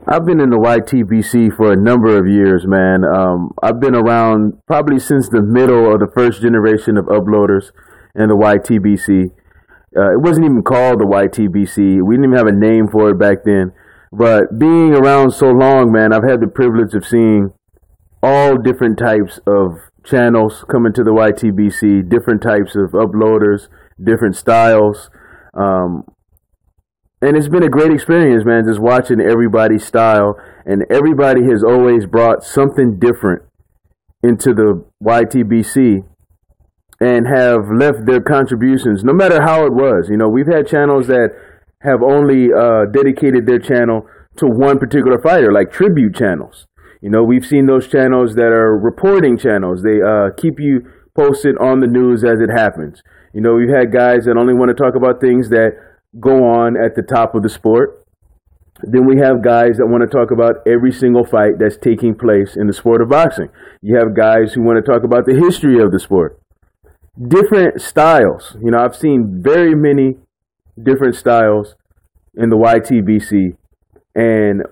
I've been in the YTBC for a number of years, man. I've been around probably since the middle of the first generation of uploaders in the YTBC. It wasn't even called the YTBC. We didn't even have a name for it back then. But being around so long, man, I've had the privilege of seeing all different types of channels coming to the YTBC, different types of uploaders, different styles. And it's been a great experience, man, just watching everybody's style. And everybody has always brought something different into the YTBC and have left their contributions, no matter how it was. You know, we've had channels that have only dedicated their channel to one particular fighter, like tribute channels. You know, we've seen those channels that are reporting channels. They keep you posted on the news as it happens. You know, we've had guys that only want to talk about things that go on at the top of the sport. Then we have guys that want to talk about every single fight that's taking place in the sport of boxing. You have guys who want to talk about the history of the sport. Different styles. You know, I've seen very many different styles in the YTBC. And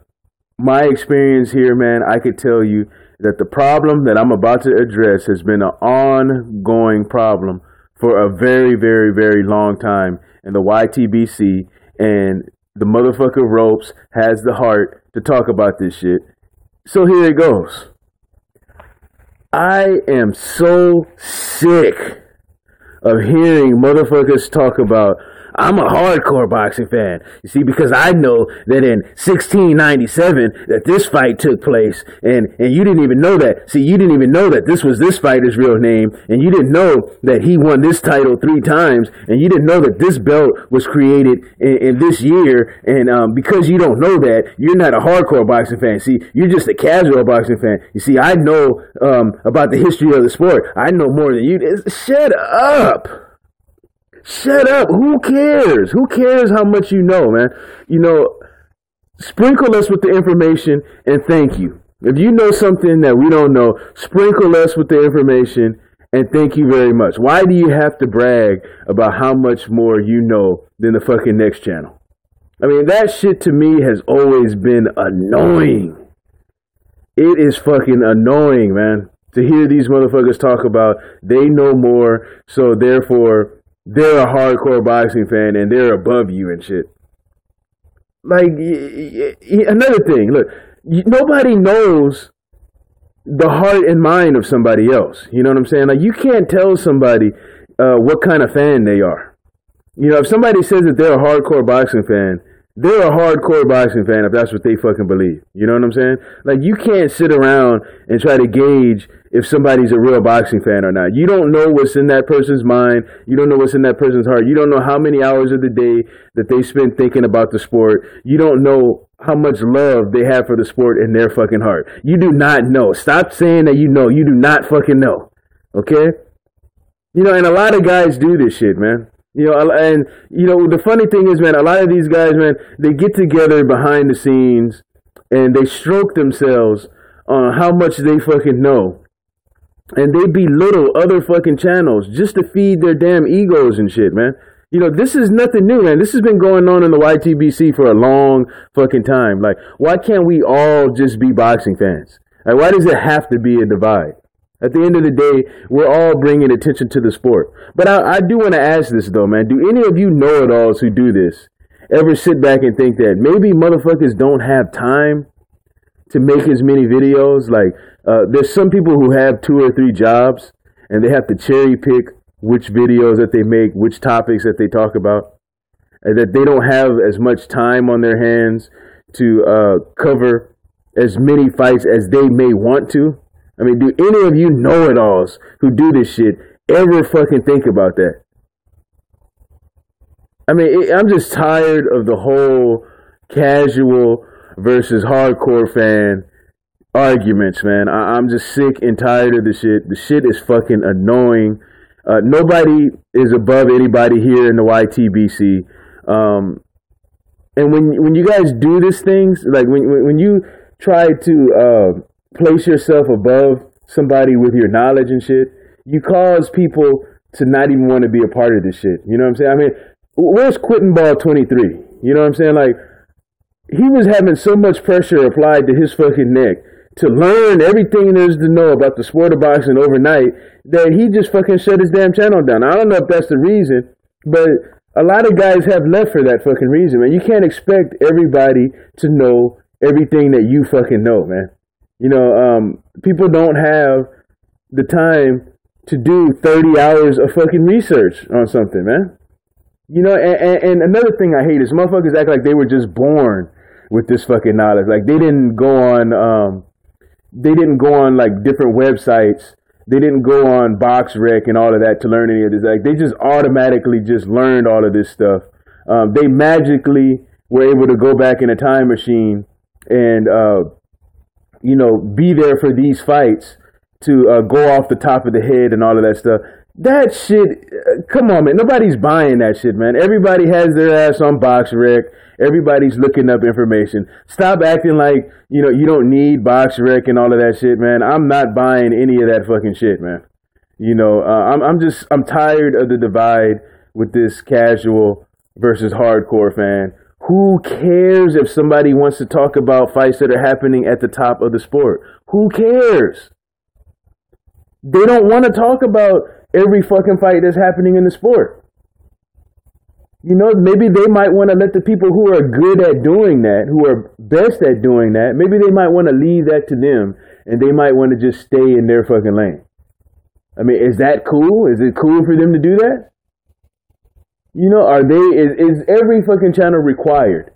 my experience here, man, I could tell you that the problem that I'm about to address has been an ongoing problem for a very, very, very long time in the YTBC, and the motherfucker Ropes has the heart to talk about this shit. So here it goes. I am so sick of hearing motherfuckers talk about, I'm a hardcore boxing fan. You see, because I know that in 1697 that this fight took place, and you didn't even know that. See, you didn't even know that this was this fighter's real name, and you didn't know that he won this title 3 times, and you didn't know that this belt was created in this year, and because you don't know that, you're not a hardcore boxing fan. See, you're just a casual boxing fan. You see, I know about the history of the sport. I know more than you. Shut up. Shut up. Who cares? Who cares how much you know, man? You know, sprinkle us with the information and thank you. If you know something that we don't know, sprinkle us with the information and thank you very much. Why do you have to brag about how much more you know than the fucking next channel? I mean, that shit to me has always been annoying. It is fucking annoying, man, to hear these motherfuckers talk about they know more, so therefore they're a hardcore boxing fan and they're above you and shit. Like, another thing, look, nobody knows the heart and mind of somebody else. You know what I'm saying? Like, you can't tell somebody what kind of fan they are. You know, if somebody says that they're a hardcore boxing fan, they're a hardcore boxing fan if that's what they fucking believe. You know what I'm saying? Like, you can't sit around and try to gauge if somebody's a real boxing fan or not. You don't know what's in that person's mind. You don't know what's in that person's heart. You don't know how many hours of the day that they spend thinking about the sport. You don't know how much love they have for the sport in their fucking heart. You do not know. Stop saying that you know. You do not fucking know. Okay? You know, and a lot of guys do this shit, man. You know, and, you know, the funny thing is, man, a lot of these guys, man, they get together behind the scenes and they stroke themselves on how much they fucking know. And they belittle other fucking channels just to feed their damn egos and shit, man. You know, this is nothing new, man. This has been going on in the YTBC for a long fucking time. Like, why can't we all just be boxing fans? Like, why does it have to be a divide? At the end of the day, we're all bringing attention to the sport. But I do want to ask this, though, man. Do any of you know-it-alls who do this ever sit back and think that maybe motherfuckers don't have time to make as many videos? Like, there's some people who have 2 or 3 jobs, and they have to cherry pick which videos that they make, which topics that they talk about, and that they don't have as much time on their hands to cover as many fights as they may want to. I mean, do any of you know-it-alls who do this shit ever fucking think about that? I mean, I'm just tired of the whole casual versus hardcore fan arguments, man. I'm just sick and tired of the shit. The shit is fucking annoying. Nobody is above anybody here in the YTBC. And when you guys do these things, like when you try to place yourself above somebody with your knowledge and shit, you cause people to not even want to be a part of this shit. You know what I'm saying? I mean, where's Quitting Ball 23? You know what I'm saying? Like, he was having so much pressure applied to his fucking neck to learn everything there is to know about the sport of boxing overnight that he just fucking shut his damn channel down. I don't know if that's the reason, but a lot of guys have left for that fucking reason, man. You can't expect everybody to know everything that you fucking know, man. You know, people don't have the time to do 30 hours of fucking research on something, man. You know, and another thing I hate is motherfuckers act like they were just born with this fucking knowledge. Like they didn't go on like different websites. They didn't go on BoxRec and all of that to learn any of this. Like they just automatically just learned all of this stuff. They magically were able to go back in a time machine and, you know, be there for these fights to go off the top of the head and all of that stuff. That shit, come on, man. Nobody's buying that shit, man. Everybody has their ass on BoxRec. Everybody's looking up information. Stop acting like, you know, you don't need BoxRec and all of that shit, man. I'm not buying any of that fucking shit, man. You know, I'm tired of the divide with this casual versus hardcore fan. Who cares if somebody wants to talk about fights that are happening at the top of the sport? Who cares? They don't want to talk about every fucking fight that's happening in the sport. You know, maybe they might want to let the people who are good at doing that, who are best at doing that, maybe they might want to leave that to them and they might want to just stay in their fucking lane. I mean, is that cool? Is it cool for them to do that? You know, is every fucking channel required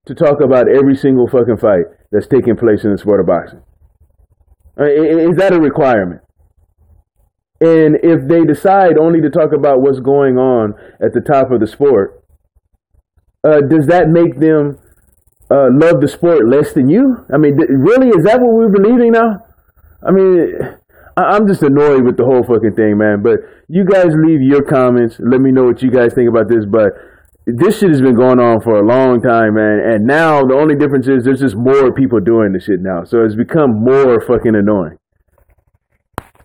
to talk about every single fucking fight that's taking place in the sport of boxing? Is that a requirement? And if they decide only to talk about what's going on at the top of the sport, does that make them love the sport less than you? I mean, really, is that what we're believing now? I mean, I'm just annoyed with the whole fucking thing, man. But you guys leave your comments. Let me know what you guys think about this. But this shit has been going on for a long time, man. And now the only difference is there's just more people doing this shit now. So it's become more fucking annoying.